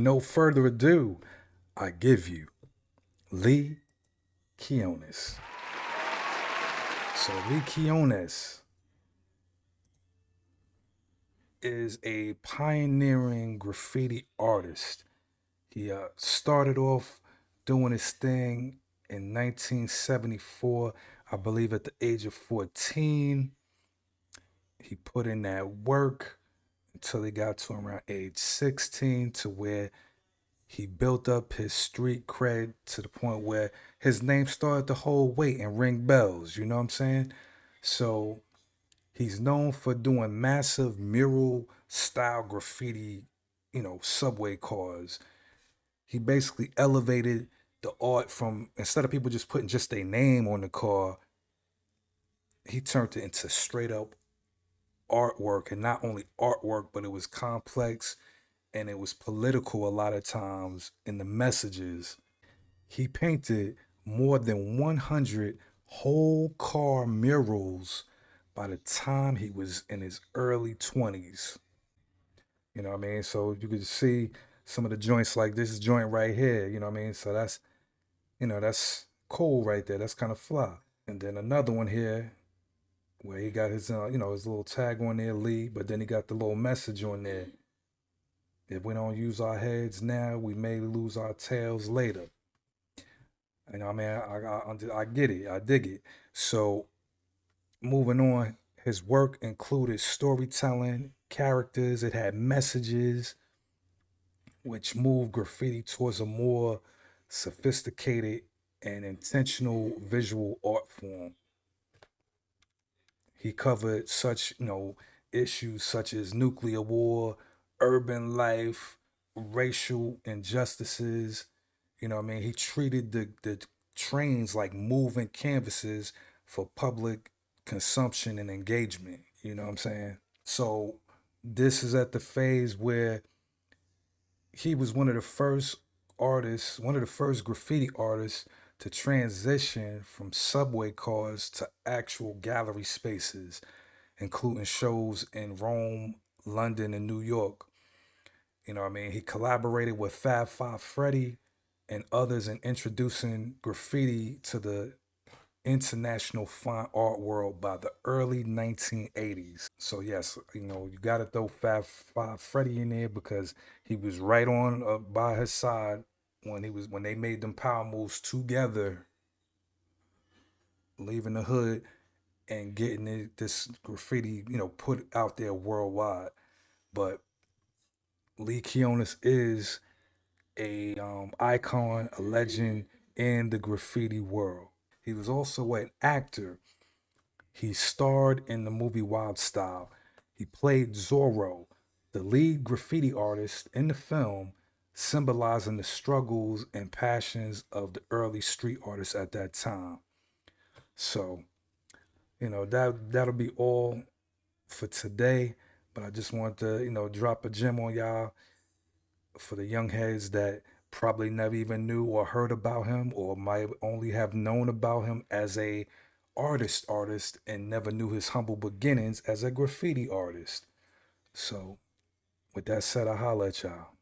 no further ado, I give you Lee Quiñones. So Lee Quiñones is a pioneering graffiti artist. He started off doing his thing in 1974, I believe at the age of 14. He put in that work until he got to around age 16, to where he built up his street cred to the point where his name started to hold weight and ring bells. You know what I'm saying? So he's known for doing massive mural style graffiti, subway cars. He basically elevated the art from, instead of people just putting just their name on the car, he turned it into straight up artwork. And not only artwork, but it was complex and it was political a lot of times in the messages. He painted more than 100 whole car murals by the time he was in his early 20s. You know what I mean? So you could see some of the joints, like this joint right here, you know what I mean? So that's cool right there. That's kind of fly. And then another one here where he got his little tag on there, Lee, but then he got the little message on there. If we don't use our heads now, we may lose our tails later. You know, what I mean, I get it, I dig it. So moving on, his work included storytelling, characters. It had messages, which moved graffiti towards a more sophisticated and intentional visual art form. He covered issues such as nuclear war, urban life, racial injustices. You know what I mean? He treated the trains like moving canvases for public consumption and engagement. You know what I'm saying? So this is at the phase where he was one of the first graffiti artists to transition from subway cars to actual gallery spaces, including shows in Rome, London, and New York. You know what I mean? He collaborated with Fab Five Freddy and others in introducing graffiti to the international fine art world by the early 1980s. So yes, you got to throw Fab Five Freddy in there because he was right on by his side when they made them power moves together, leaving the hood and getting this graffiti, put out there worldwide. But Lee Quiñones is a icon, a legend in the graffiti world. He was also an actor. He starred in the movie Wild Style. He played Zorro, the lead graffiti artist in the film, symbolizing the struggles and passions of the early street artists at that time. So, that'll be all for today. But I just want to, drop a gem on y'all for the young heads that probably never even knew or heard about him, or might only have known about him as a artist and never knew his humble beginnings as a graffiti artist. So with that said, I holla at y'all.